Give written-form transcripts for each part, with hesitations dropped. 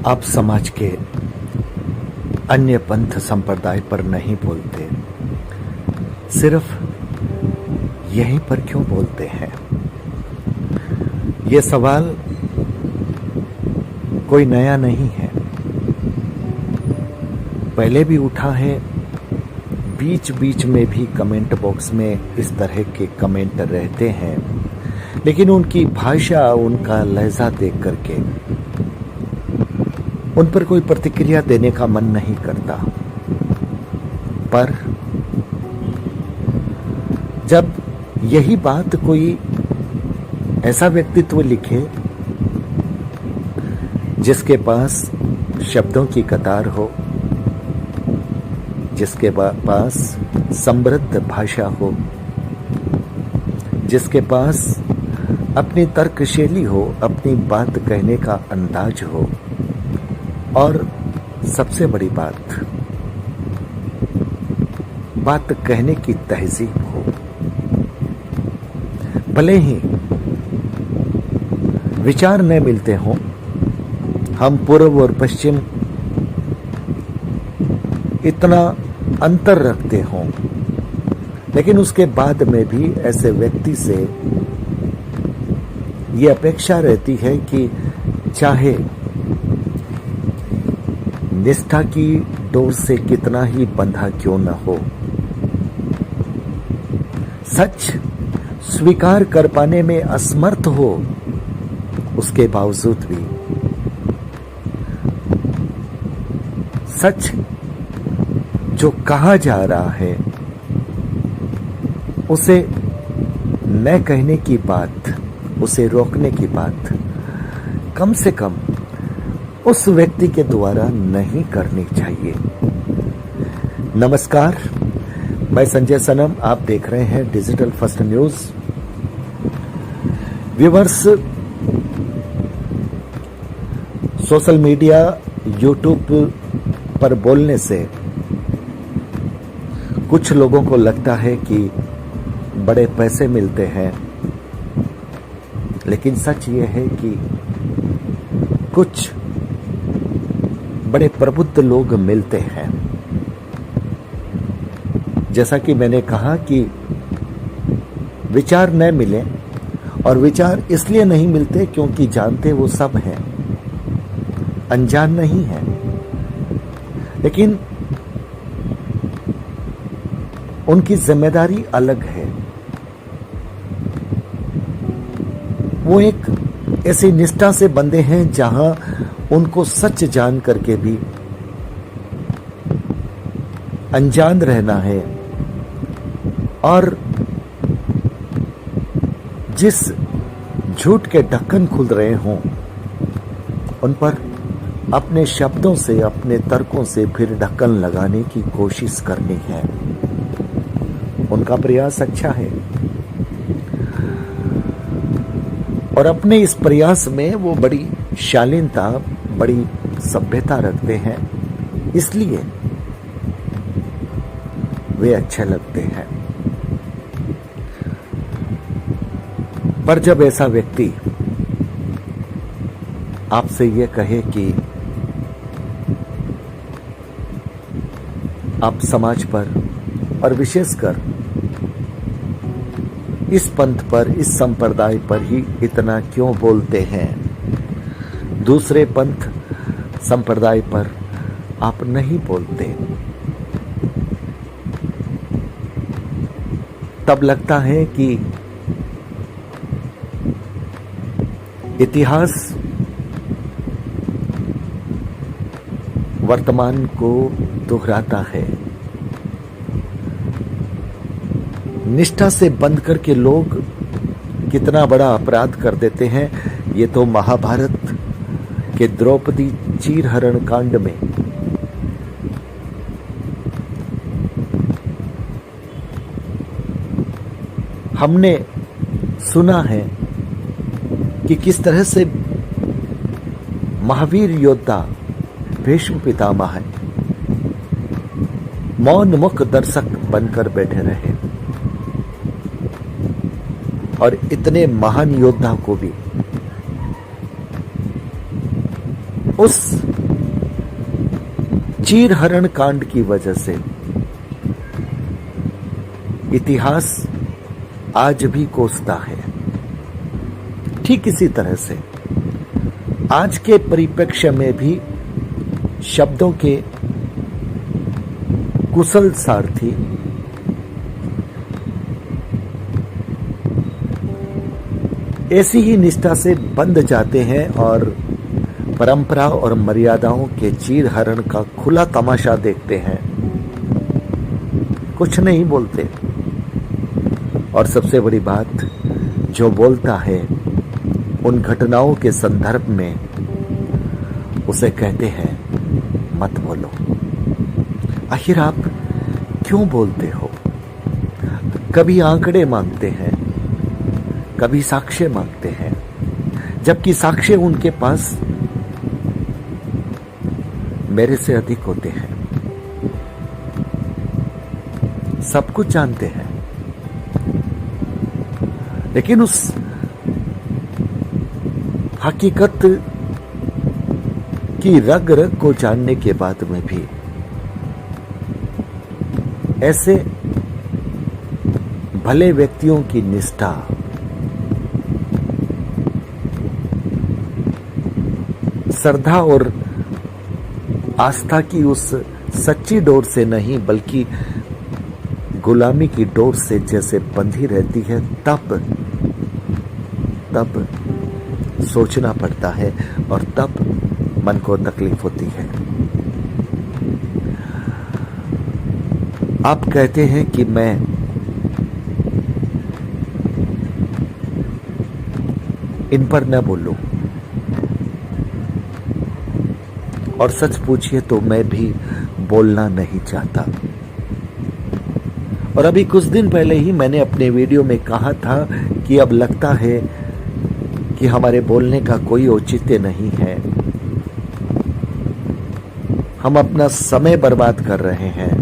आप समाज के अन्य पंथ संप्रदाय पर नहीं बोलते, सिर्फ यहीं पर क्यों बोलते हैं? ये सवाल कोई नया नहीं है, पहले भी उठा है। बीच बीच में भी कमेंट बॉक्स में इस तरह के कमेंट रहते हैं, लेकिन उनकी भाषा, उनका लहजा देख करके उन पर कोई प्रतिक्रिया देने का मन नहीं करता। पर जब यही बात कोई ऐसा व्यक्तित्व लिखे जिसके पास शब्दों की कतार हो, जिसके पास समृद्ध भाषा हो, जिसके पास अपनी तर्कशैली हो, अपनी बात कहने का अंदाज हो, और सबसे बड़ी बात कहने की तहजीब हो। भले ही विचार न मिलते हों, हम पूर्व और पश्चिम इतना अंतर रखते हों, लेकिन उसके बाद में भी ऐसे व्यक्ति से ये अपेक्षा रहती है कि चाहे निष्ठा की डोर से कितना ही बंधा क्यों न हो, सच स्वीकार कर पाने में असमर्थ हो, उसके बावजूद भी सच जो कहा जा रहा है उसे न कहने की बात, उसे रोकने की बात कम से कम उस व्यक्ति के द्वारा नहीं करनी चाहिए। नमस्कार, मैं संजय सनम, आप देख रहे हैं digital first news. Viewers, social media, YouTube पर बोलने से कुछ लोगों को लगता है कि बड़े पैसे मिलते हैं, लेकिन सच ये है कि कुछ बड़े प्रबुद्ध लोग मिलते हैं। जैसा कि मैंने कहा कि विचार न मिले, और विचार इसलिए नहीं मिलते क्योंकि जानते वो सब हैं, अनजान नहीं है, लेकिन उनकी जिम्मेदारी अलग है। वो एक ऐसी निष्ठा से बंधे हैं जहां उनको सच जान करके भी अनजान रहना है, और जिस झूठ के ढक्कन खुल रहे हों उन पर अपने शब्दों से, अपने तर्कों से फिर ढक्कन लगाने की कोशिश करनी है। उनका प्रयास अच्छा है, और अपने इस प्रयास में वो बड़ी शालीनता, बड़ी सभ्यता रखते हैं, इसलिए वे अच्छे लगते हैं। पर जब ऐसा व्यक्ति आपसे ये कहे कि आप समाज पर, और विशेषकर इस पंथ पर, इस संप्रदाय पर ही इतना क्यों बोलते हैं, दूसरे पंथ संप्रदाय पर आप नहीं बोलते, तब लगता है कि इतिहास वर्तमान को दोहराता है। निष्ठा से बंध करके लोग कितना बड़ा अपराध कर देते हैं, ये तो महाभारत के द्रौपदी चीरहरण कांड में हमने सुना है कि किस तरह से महावीर योद्धा भीष्म पितामह मौन मुख दर्शक बनकर बैठे रहे, और इतने महान योद्धा को भी उस चीरहरण कांड की वजह से इतिहास आज भी कोसता है। ठीक इसी तरह से आज के परिप्रेक्ष्य में भी शब्दों के कुशल सारथी ऐसी ही निष्ठा से बंध जाते हैं और परंपरा और मर्यादाओं के चीरहरण का खुला तमाशा देखते हैं, कुछ नहीं बोलते। और सबसे बड़ी बात, जो बोलता है उन घटनाओं के संदर्भ में उसे कहते हैं मत बोलो। आखिर आप क्यों बोलते हो? कभी आंकड़े मांगते हैं, कभी साक्ष्य मांगते हैं, जबकि साक्ष्य उनके पास मेरे से अधिक होते हैं। सब कुछ जानते हैं, लेकिन उस हकीकत की रग रग को जानने के बाद में भी ऐसे भले व्यक्तियों की निष्ठा श्रद्धा और आस्था की उस सच्ची डोर से नहीं बल्कि गुलामी की डोर से जैसे बंधी रहती है, तब सोचना पड़ता है और तब मन को तकलीफ होती है। आप कहते हैं कि मैं इन पर न बोलूं, और सच पूछिए तो मैं भी बोलना नहीं चाहता। और अभी कुछ दिन पहले ही मैंने अपने वीडियो में कहा था कि अब लगता है कि हमारे बोलने का कोई औचित्य नहीं है, हम अपना समय बर्बाद कर रहे हैं,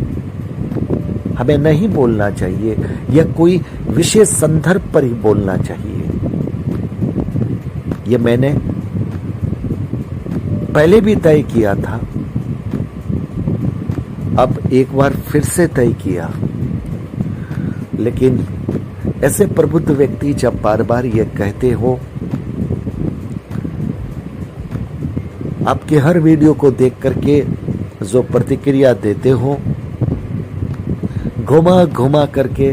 हमें नहीं बोलना चाहिए या कोई विशेष संदर्भ पर ही बोलना चाहिए। ये मैंने पहले भी तय किया था, अब एक बार फिर से तय किया। लेकिन ऐसे प्रबुद्ध व्यक्ति जब बार बार ये कहते हो, आपके हर वीडियो को देख करके जो प्रतिक्रिया देते हो, घुमा घुमा करके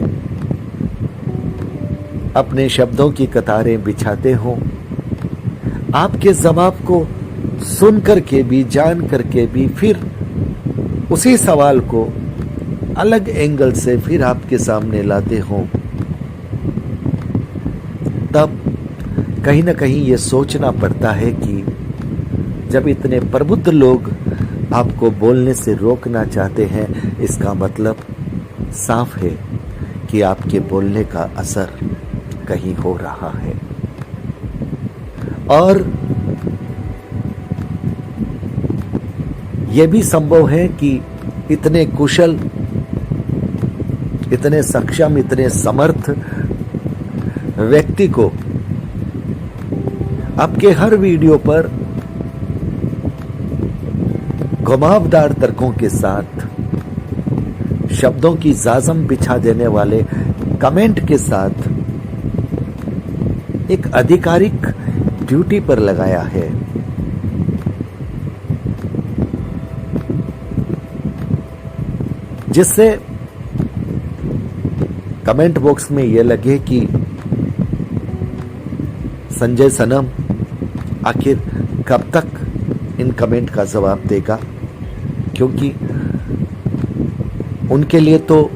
अपने शब्दों की कतारें बिछाते हो, आपके जवाब को सुन करके भी, जान करके भी, फिर उसी सवाल को अलग एंगल से फिर आपके सामने लाते हो, तब कहीं ना कहीं ये सोचना पड़ता है कि जब इतने प्रबुद्ध लोग आपको बोलने से रोकना चाहते हैं, इसका मतलब साफ है कि आपके बोलने का असर कहीं हो रहा है। और यह भी संभव है कि इतने कुशल, इतने सक्षम, इतने समर्थ व्यक्ति को आपके हर वीडियो पर घुमावदार तर्कों के साथ, शब्दों की जाजम बिछा देने वाले कमेंट के साथ एक आधिकारिक ड्यूटी पर लगाया है। जिससे कमेंट बॉक्स में यह लगे कि संजय सनम आखिर कब तक इन कमेंट का जवाब देगा, क्योंकि उनके लिए तो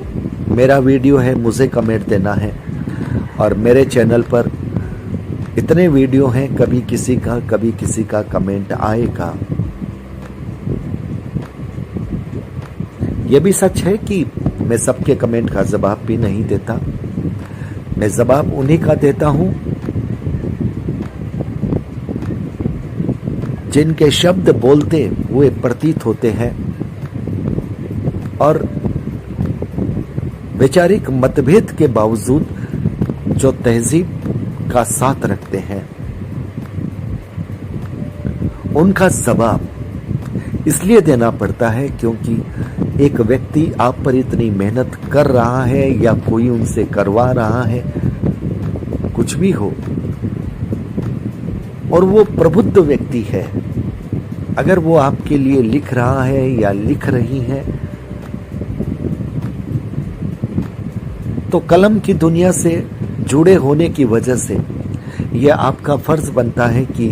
मेरा वीडियो है, मुझे कमेंट देना है, और मेरे चैनल पर इतने वीडियो हैं, कभी किसी का कमेंट आएगा। यह भी सच है कि मैं सबके कमेंट का जवाब भी नहीं देता, मैं जवाब उन्हीं का देता हूं जिनके शब्द बोलते हुए प्रतीत होते हैं और वैचारिक मतभेद के बावजूद जो तहजीब का साथ रखते हैं, उनका जवाब इसलिए देना पड़ता है क्योंकि एक व्यक्ति आप पर इतनी मेहनत कर रहा है या कोई उनसे करवा रहा है, कुछ भी हो, और वो प्रबुद्ध व्यक्ति है, अगर वो आपके लिए लिख रहा है या लिख रही है, तो कलम की दुनिया से जुड़े होने की वजह से यह आपका फर्ज बनता है कि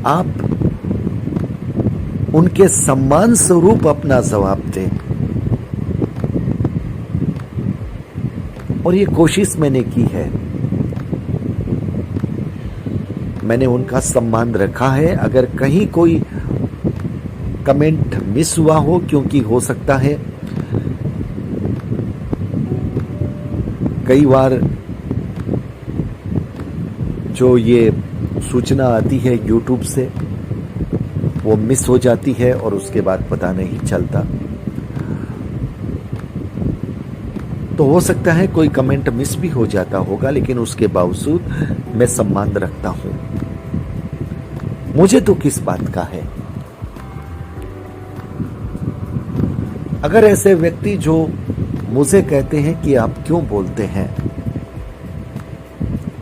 आप उनके सम्मान स्वरूप अपना जवाब दें। और ये कोशिश मैंने की है, मैंने उनका सम्मान रखा है। अगर कहीं कोई कमेंट मिस हुआ हो, क्योंकि हो सकता है कई बार जो ये सूचना आती है YouTube से वो मिस हो जाती है और उसके बाद पता नहीं चलता, तो हो सकता है कोई कमेंट मिस भी हो जाता होगा, लेकिन उसके बावजूद मैं सम्मान रखता हूं। मुझे तो किस बात का है। अगर ऐसे व्यक्ति जो मुझे कहते हैं कि आप क्यों बोलते हैं,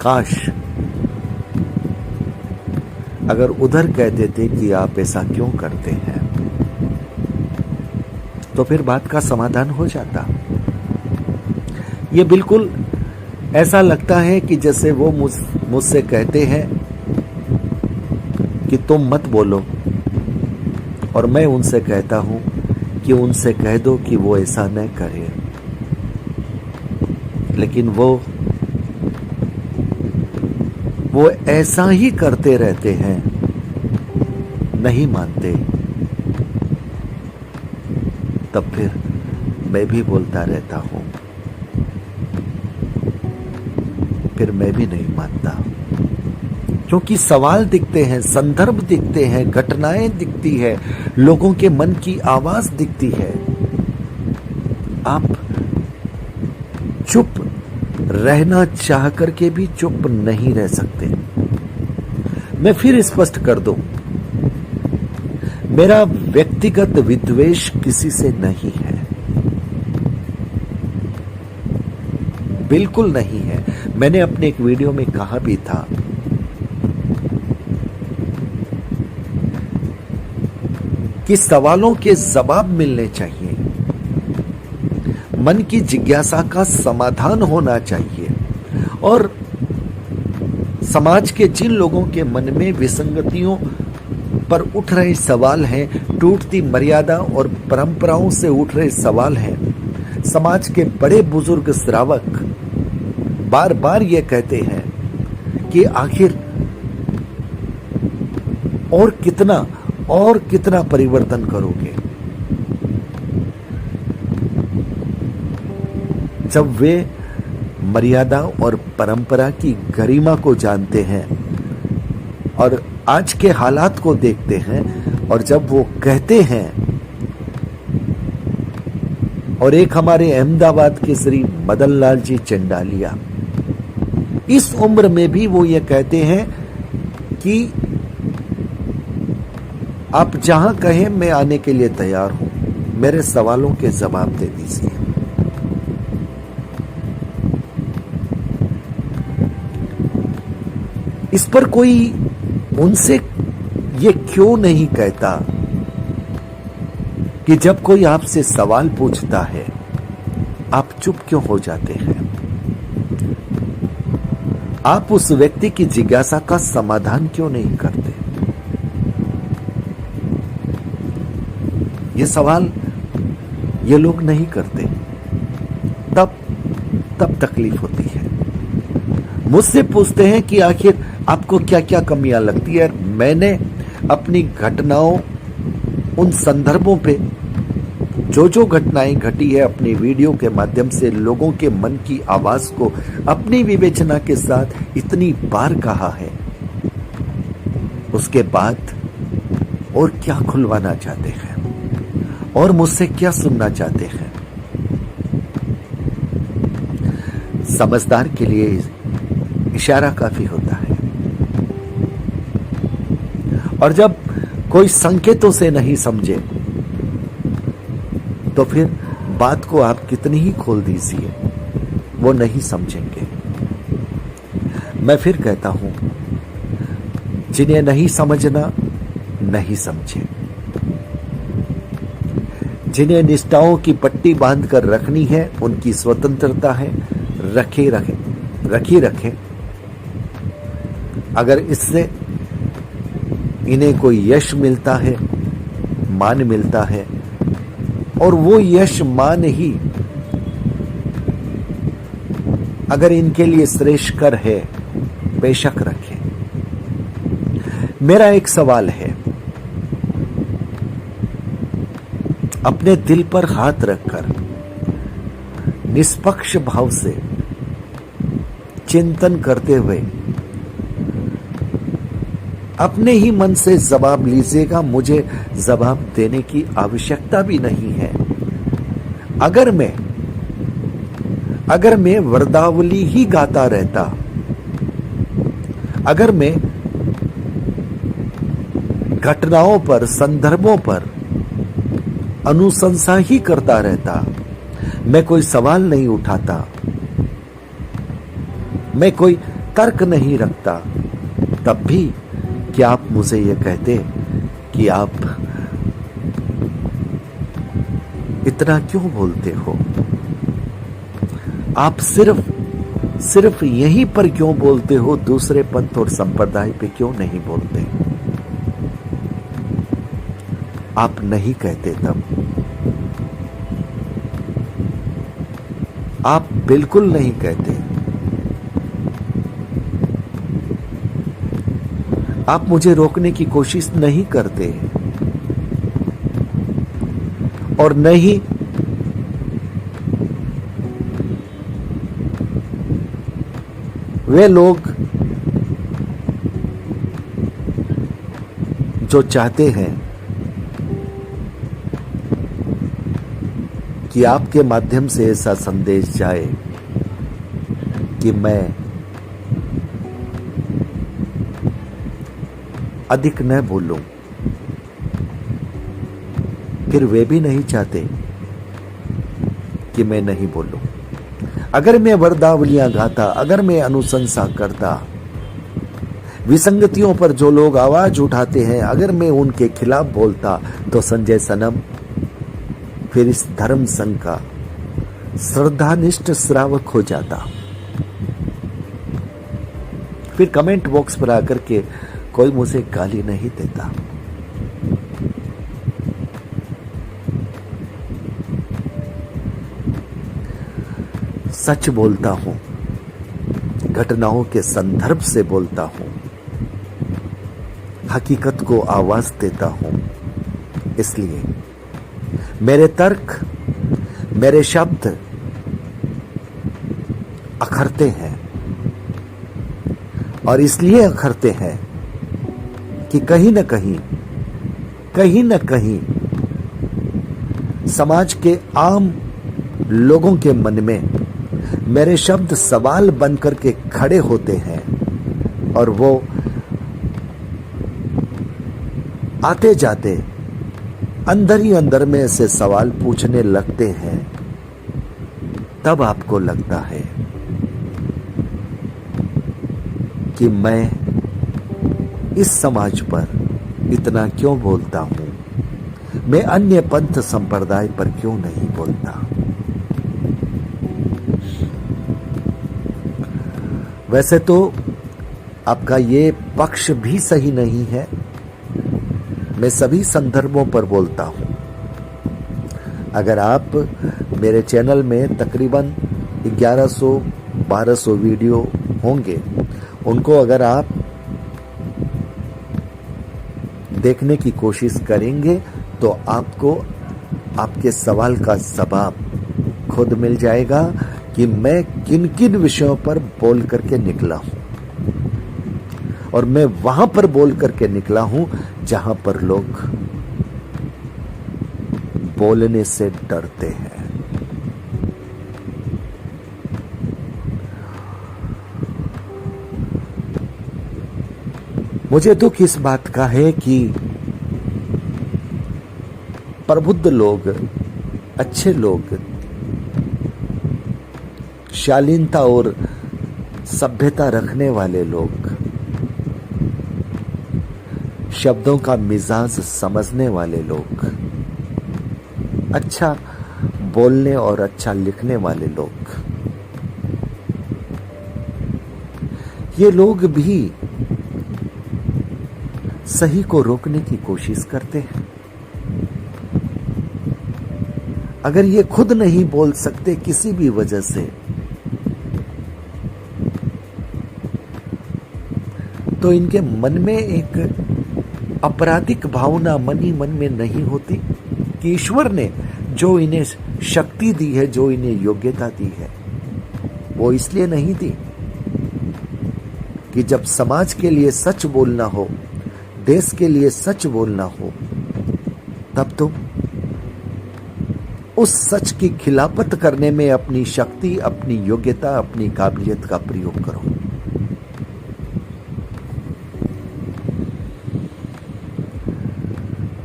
काश अगर उधर कह देते कि आप ऐसा क्यों करते हैं, तो फिर बात का समाधान हो जाता। ये बिल्कुल ऐसा लगता है कि जैसे वो मुझसे कहते हैं कि तुम मत बोलो, और मैं उनसे कहता हूं कि उनसे कह दो कि वो ऐसा न करे, लेकिन वो ऐसा ही करते रहते हैं, नहीं मानते। तब फिर मैं भी बोलता रहता हूं, फिर मैं भी नहीं मानता, क्योंकि सवाल दिखते हैं, संदर्भ दिखते हैं, घटनाएं दिखती है, लोगों के मन की आवाज दिखती है। आप चुप रहना चाह करके भी चुप नहीं रह सकते। मैं फिर स्पष्ट कर दूं, मेरा व्यक्तिगत विद्वेष किसी से नहीं है, बिल्कुल नहीं है। मैंने अपने एक वीडियो में कहा भी था कि सवालों के जवाब मिलने चाहिए, मन की जिज्ञासा का समाधान होना चाहिए, और समाज के जिन लोगों के मन में विसंगतियों पर उठ रहे सवाल हैं, टूटती मर्यादा और परंपराओं से उठ रहे सवाल हैं, समाज के बड़े बुजुर्ग श्रावक बार बार ये कहते हैं कि आखिर और कितना परिवर्तन करोगे। जब वे मर्यादा और परंपरा की गरिमा को जानते हैं और आज के हालात को देखते हैं, और जब वो कहते हैं, और एक हमारे अहमदाबाद के श्री मदन लाल जी चंडालिया, इस उम्र में भी वो ये कहते हैं कि आप जहां कहें मैं आने के लिए तैयार हूं, मेरे सवालों के जवाब दे दीजिए। इस पर कोई उनसे ये क्यों नहीं कहता कि जब कोई आपसे सवाल पूछता है आप चुप क्यों हो जाते हैं? आप उस व्यक्ति की जिज्ञासा का समाधान क्यों नहीं करते? ये सवाल ये लोग नहीं करते, तब तकलीफ होती है। मुझसे पूछते हैं कि आखिर आपको क्या क्या कमियां लगती है। मैंने अपनी घटनाओं, उन संदर्भों पे जो घटनाएं घटी है, अपनी वीडियो के माध्यम से लोगों के मन की आवाज को अपनी विवेचना के साथ इतनी बार कहा है। उसके बाद और क्या खुलवाना चाहते हैं और मुझसे क्या सुनना चाहते हैं? समझदार के लिए इशारा काफी होता है, और जब कोई संकेतों से नहीं समझे तो फिर बात को आप कितनी ही खोल दीजिए, वो नहीं समझेंगे। मैं फिर कहता हूं, जिन्हें नहीं समझना नहीं समझे, जिन्हें निष्ठाओं की पट्टी बांधकर रखनी है उनकी स्वतंत्रता है, रखे। अगर इससे इन्हें कोई यश मिलता है, मान मिलता है, और वो यश मान ही अगर इनके लिए श्रेष्ठकर है, बेशक रखें। मेरा एक सवाल है, अपने दिल पर हाथ रखकर निष्पक्ष भाव से चिंतन करते हुए अपने ही मन से जवाब लीजिएगा। मुझे जवाब देने की आवश्यकता भी नहीं है। अगर मैं वृंदावली ही गाता रहता, अगर मैं घटनाओं पर, संदर्भों पर अनुशंसा ही करता रहता, मैं कोई सवाल नहीं उठाता, मैं कोई तर्क नहीं रखता, तब भी क्या आप मुझे यह कहते कि आप इतना क्यों बोलते हो? आप सिर्फ यहीं पर क्यों बोलते हो? दूसरे पंथ और संप्रदाय पे क्यों नहीं बोलते? आप नहीं कहते तब, आप बिल्कुल नहीं कहते। आप मुझे रोकने की कोशिश नहीं करते, और नहीं वे लोग जो चाहते हैं कि आपके माध्यम से ऐसा संदेश जाए कि मैं अधिक न बोलूं, फिर वे भी नहीं चाहते कि मैं नहीं बोलूं। अगर मैं वरदावलियां गाता, अगर मैं अनुशंसा करता, विसंगतियों पर जो लोग आवाज उठाते हैं, अगर मैं उनके खिलाफ बोलता, तो संजय सनम फिर इस धर्म संघ का श्रद्धानिष्ठ श्रावक हो जाता। फिर कमेंट बॉक्स पर आकर के कोई मुझे गाली नहीं देता। सच बोलता हूं, घटनाओं के संदर्भ से बोलता हूं, हकीकत को आवाज देता हूं। इसलिए मेरे तर्क, मेरे शब्द अखरते हैं, और इसलिए अखरते हैं कि कहीं न कहीं समाज के आम लोगों के मन में मेरे शब्द सवाल बनकर के खड़े होते हैं, और वो आते जाते अंदर ही अंदर में ऐसे सवाल पूछने लगते हैं। तब आपको लगता है कि मैं इस समाज पर इतना क्यों बोलता हूं, मैं अन्य पंथ संप्रदाय पर क्यों नहीं बोलता। वैसे तो आपका ये पक्ष भी सही नहीं है। मैं सभी संदर्भों पर बोलता हूं। अगर आप मेरे चैनल में तकरीबन 1100-1200 वीडियो होंगे, उनको अगर आप देखने की कोशिश करेंगे तो आपको आपके सवाल का जवाब खुद मिल जाएगा कि मैं किन किन विषयों पर बोल करके निकला हूं, और मैं वहां पर बोल करके निकला हूं जहां पर लोग बोलने से डरते हैं। मुझे दुख इस बात का है कि प्रबुद्ध लोग अच्छे लोग शालीनता और सभ्यता रखने वाले लोग, शब्दों का मिजाज समझने वाले लोग, अच्छा बोलने और अच्छा लिखने वाले लोग, ये लोग भी सही को रोकने की कोशिश करते हैं। अगर ये खुद नहीं बोल सकते किसी भी वजह से, तो इनके मन में एक आपराधिक भावना मन ही मन में नहीं होती कि ईश्वर ने जो इन्हें शक्ति दी है, जो इन्हें योग्यता दी है, वो इसलिए नहीं दी कि जब समाज के लिए सच बोलना हो, देश के लिए सच बोलना हो, तब तुम उस सच की खिलाफत करने में अपनी शक्ति, अपनी योग्यता, अपनी काबिलियत का प्रयोग करो।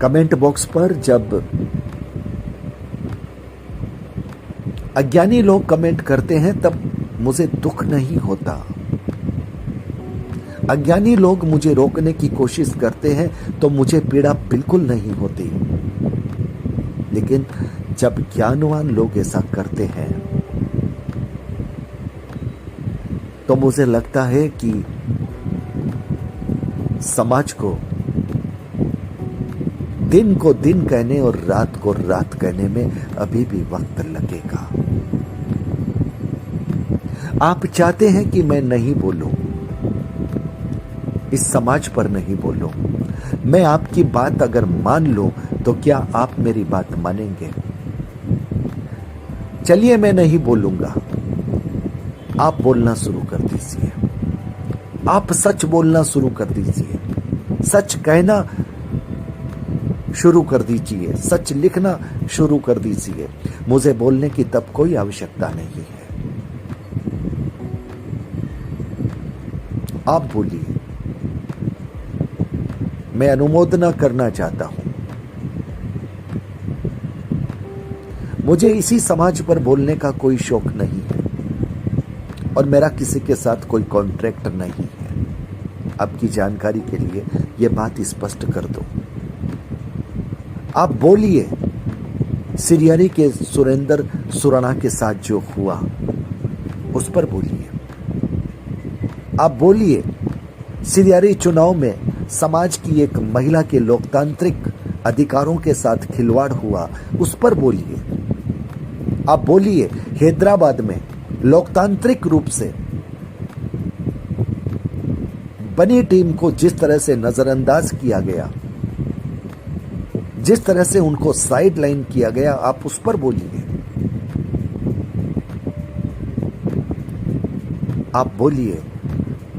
कमेंट बॉक्स पर जब अज्ञानी लोग कमेंट करते हैं तब मुझे दुख नहीं होता। अज्ञानी लोग मुझे रोकने की कोशिश करते हैं तो मुझे पीड़ा बिल्कुल नहीं होती। लेकिन जब ज्ञानवान लोग ऐसा करते हैं तो मुझे लगता है कि समाज को दिन को दिन कहने और रात को रात कहने में अभी भी वक्त लगेगा। आप चाहते हैं कि मैं नहीं बोलूं, इस समाज पर नहीं बोलूं। मैं आपकी बात अगर मान लूं तो क्या आप मेरी बात मानेंगे? चलिए मैं नहीं बोलूंगा, आप बोलना शुरू कर दीजिए। आप सच बोलना शुरू कर दीजिए, सच कहना शुरू कर दीजिए, सच लिखना शुरू कर दीजिए। मुझे बोलने की तब कोई आवश्यकता नहीं है। आप बोलिए, मैं अनुमोदना करना चाहता हूं। मुझे इसी समाज पर बोलने का कोई शौक नहीं है और मेरा किसी के साथ कोई कॉन्ट्रैक्ट नहीं है। आपकी जानकारी के लिए यह बात स्पष्ट कर दो। आप बोलिए, सिरियारी के सुरेंद्र सुराणा के साथ जो हुआ उस पर बोलिए। आप बोलिए, सिरियारी चुनाव में समाज की एक महिला के लोकतांत्रिक अधिकारों के साथ खिलवाड़ हुआ, उस पर बोलिए। आप बोलिए, हैदराबाद में लोकतांत्रिक रूप से बनी टीम को जिस तरह से नजरअंदाज किया गया, जिस तरह से उनको साइड लाइन किया गया, आप उस पर बोलिए। आप बोलिए,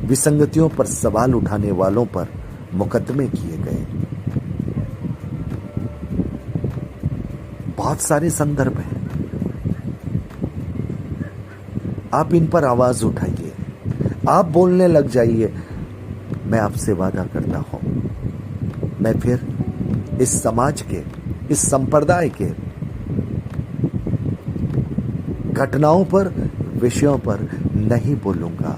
विसंगतियों पर सवाल उठाने वालों पर मुकदमे किए गए। बहुत सारे संदर्भ हैं, आप इन पर आवाज उठाइए, आप बोलने लग जाइए। मैं आपसे वादा करता हूं, मैं फिर इस समाज के, इस संप्रदाय के घटनाओं पर, विषयों पर नहीं बोलूंगा।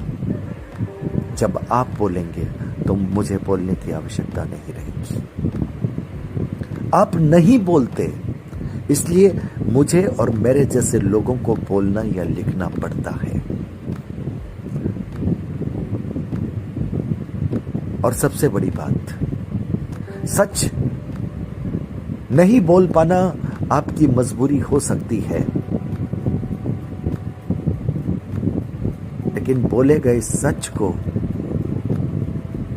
जब आप बोलेंगे तो मुझे बोलने की आवश्यकता नहीं रहेगी। आप नहीं बोलते, इसलिए मुझे और मेरे जैसे लोगों को बोलना या लिखना पड़ता है। और सबसे बड़ी बात, सच नहीं बोल पाना आपकी मजबूरी हो सकती है, लेकिन बोले गए सच को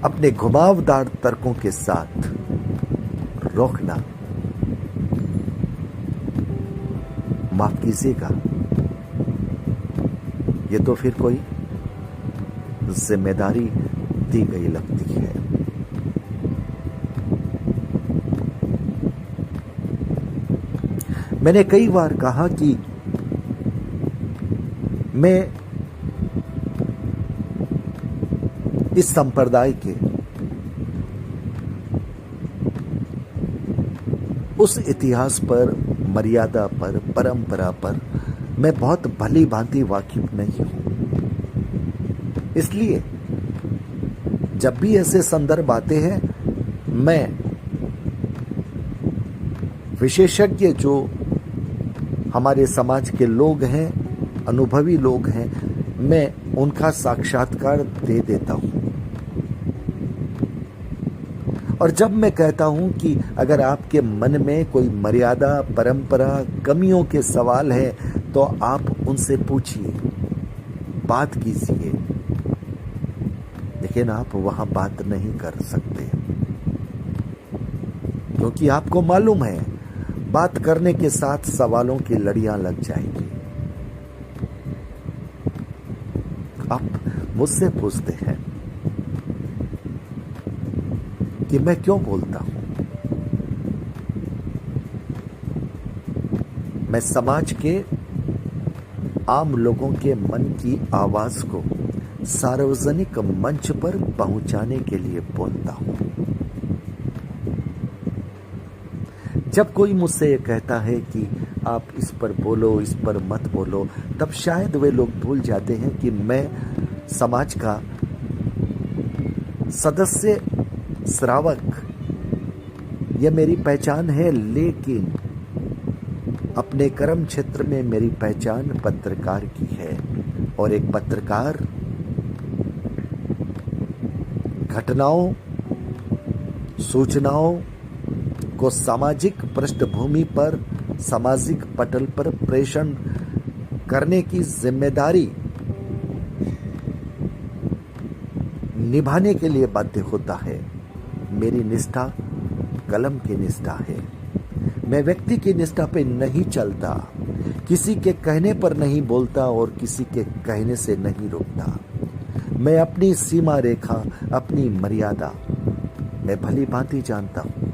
अपने घुमावदार तर्कों के साथ रोकना, माफ कीजिएगा, ये तो फिर कोई जिम्मेदारी दी गई लगती है। मैंने कई बार कहा कि मैं इस संप्रदाय के उस इतिहास पर मर्यादा पर, परंपरा पर मैं बहुत भली भांति वाकिफ नहीं हूं। इसलिए जब भी ऐसे संदर्भ आते हैं, मैं विशेषज्ञ जो हमारे समाज के लोग हैं, अनुभवी लोग हैं, मैं उनका साक्षात्कार दे देता हूं। और जब मैं कहता हूं कि अगर आपके मन में कोई मर्यादा, परंपरा, कमियों के सवाल है तो आप उनसे पूछिए, बात कीजिए, लेकिन आप वहां बात नहीं कर सकते क्योंकि आपको मालूम है बात करने के साथ सवालों की लड़ियां लग जाएंगी। आप मुझसे पूछते हैं कि मैं क्यों बोलता हूं। मैं समाज के आम लोगों के मन की आवाज को सार्वजनिक मंच पर पहुंचाने के लिए बोलता हूं। जब कोई मुझसे ये कहता है कि आप इस पर बोलो, इस पर मत बोलो, तब शायद वे लोग भूल जाते हैं कि मैं समाज का सदस्य, श्रावक, यह मेरी पहचान है। लेकिन अपने कर्म क्षेत्र में मेरी पहचान पत्रकार की है और एक पत्रकार घटनाओं, सूचनाओं को सामाजिक पृष्ठभूमि पर, सामाजिक पटल पर प्रेषण करने की जिम्मेदारी निभाने के लिए बाध्य होता है। मेरी निष्ठा कलम की निष्ठा है। मैं व्यक्ति की निष्ठा पे नहीं चलता, किसी के कहने पर नहीं बोलता और किसी के कहने से नहीं रुकता। मैं अपनी सीमा रेखा, अपनी मर्यादा मैं भली भांति जानता हूं।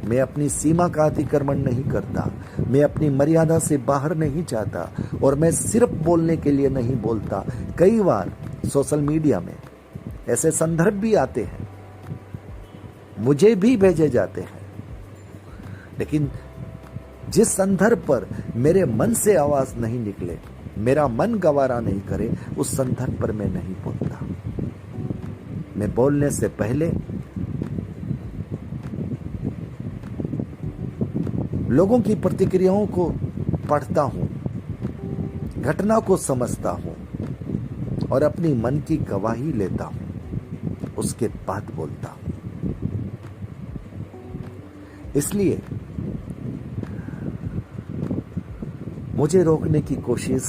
मैं अपनी सीमा का अतिक्रमण नहीं करता, मैं अपनी मर्यादा से बाहर नहीं जाता और मैं सिर्फ बोलने के लिए नहीं बोलता। कई बार सोशल मीडिया में ऐसे संदर्भ भी आते हैं, मुझे भी भेजे जाते हैं, लेकिन जिस संदर्भ पर मेरे मन से आवाज नहीं निकले, मेरा मन गवारा नहीं करे, उस संदर्भ पर मैं नहीं बोलता। मैं बोलने से पहले लोगों की प्रतिक्रियाओं को पढ़ता हूं, घटना को समझता हूं और अपनी मन की गवाही लेता हूं, उसके बाद बोलता हूं। इसलिए मुझे रोकने की कोशिश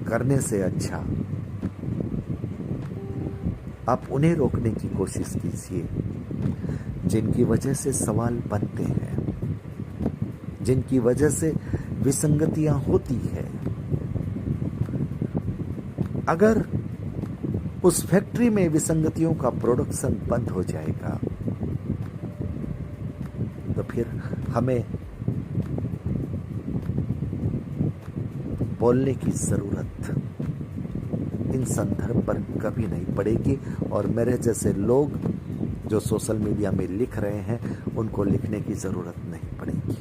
करने से अच्छा आप उन्हें रोकने की कोशिश कीजिए जिनकी वजह से सवाल बनते हैं, जिनकी वजह से विसंगतियां होती है। अगर उस फैक्ट्री में विसंगतियों का प्रोडक्शन बंद हो जाएगा तो फिर हमें बोलने की जरूरत इन संदर्भ पर कभी नहीं पड़ेगी और मेरे जैसे लोग जो सोशल मीडिया में लिख रहे हैं उनको लिखने की जरूरत नहीं पड़ेगी।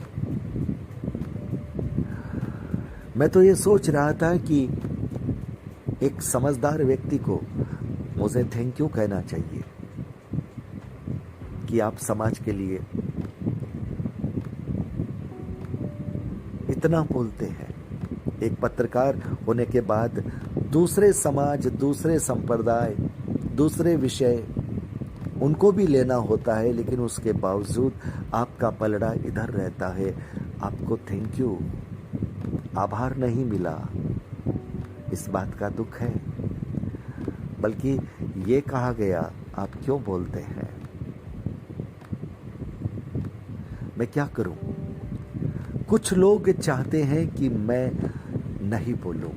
मैं तो ये सोच रहा था कि एक समझदार व्यक्ति को मुझे थैंक यू कहना चाहिए कि आप समाज के लिए इतना बोलते हैं। एक पत्रकार होने के बाद दूसरे समाज, दूसरे संप्रदाय, दूसरे विषय उनको भी लेना होता है, लेकिन उसके बावजूद आपका पलड़ा इधर रहता है। आपको थैंक यू, आभार नहीं मिला, इस बात का दुख है। बल्कि ये कहा गया आप क्यों बोलते हैं। मैं क्या करूं? कुछ लोग चाहते हैं कि मैं नहीं बोलूं,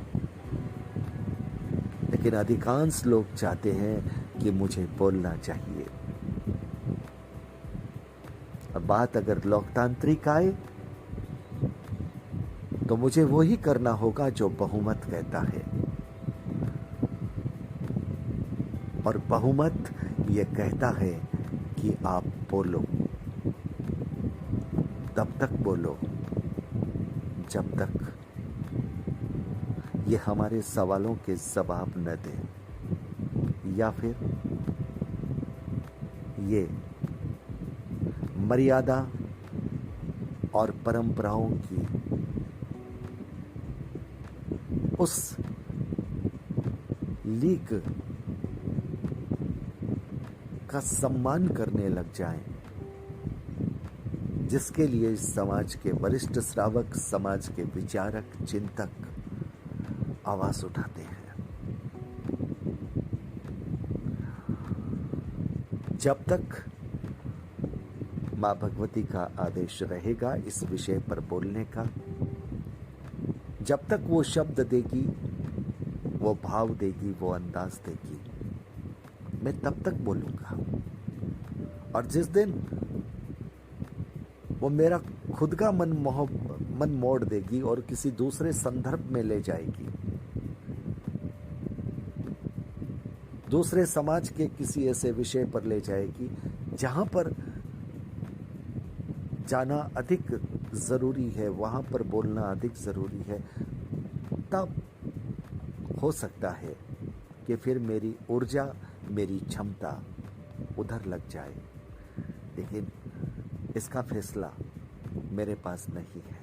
लेकिन अधिकांश लोग चाहते हैं कि मुझे बोलना चाहिए। अब बात अगर लोकतांत्रिक आए तो मुझे वही करना होगा जो बहुमत कहता है, और बहुमत ये कहता है कि आप बोलो, तब तक बोलो जब तक ये हमारे सवालों के जवाब न दे, या फिर ये मर्यादा और परंपराओं की उस लीक का सम्मान करने लग जाएं, जिसके लिए इस समाज के वरिष्ठ श्रावक, समाज के विचारक, चिंतक आवाज उठाते हैं। जब तक मां भगवती का आदेश रहेगा इस विषय पर बोलने का, जब तक वो शब्द देगी, वो भाव देगी, वो अंदाज देगी, मैं तब तक बोलूंगा। और जिस दिन वो मेरा खुद का मन मोड़ देगी और किसी दूसरे संदर्भ में ले जाएगी, दूसरे समाज के किसी ऐसे विषय पर ले जाएगी जहां पर जाना अधिक जरूरी है, वहां पर बोलना अधिक जरूरी है, तब हो सकता है कि फिर मेरी ऊर्जा, मेरी क्षमता उधर लग जाए। लेकिन इसका फैसला मेरे पास नहीं है,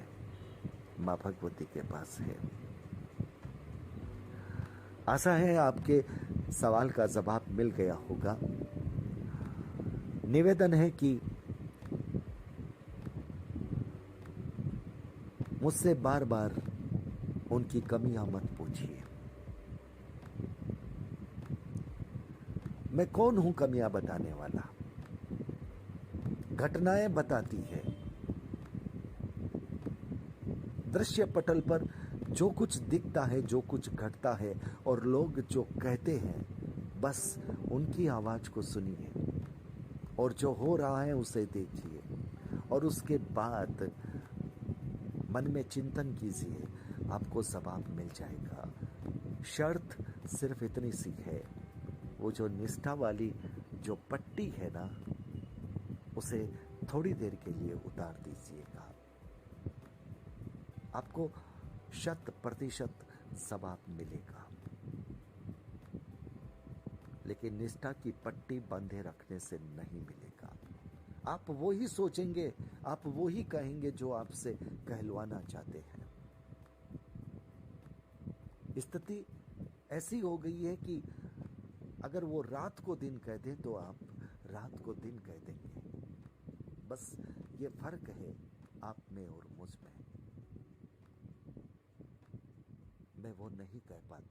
मां भगवती के पास है। आशा है आपके सवाल का जवाब मिल गया होगा। निवेदन है कि मुझसे बार बार उनकी कमियां मत पूछिए। मैं कौन हूं कमियां बताने वाला? घटनाएं बताती है, दृश्य पटल पर जो कुछ दिखता है, जो कुछ घटता है और लोग जो कहते हैं, बस उनकी आवाज को सुनिए और जो हो रहा है उसे देखिए और उसके बाद मन में चिंतन कीजिए, आपको जवाब मिल जाएगा। शर्त सिर्फ इतनी सी है, वो जो निष्ठा वाली जो पट्टी है ना, उसे थोड़ी देर के लिए उतार दीजिएगा। आपको 100% जवाब मिलेगा। लेकिन निष्ठा की पट्टी बंधे रखने से नहीं मिलेगा। आप वो ही सोचेंगे, आप वो ही कहेंगे जो आपसे कहलवाना चाहते हैं। स्थिति ऐसी हो गई है कि अगर वो रात को दिन कह दे तो आप रात को दिन कह देंगे। बस ये फर्क है आप में और मुझ में। मैं वो नहीं कह पाता।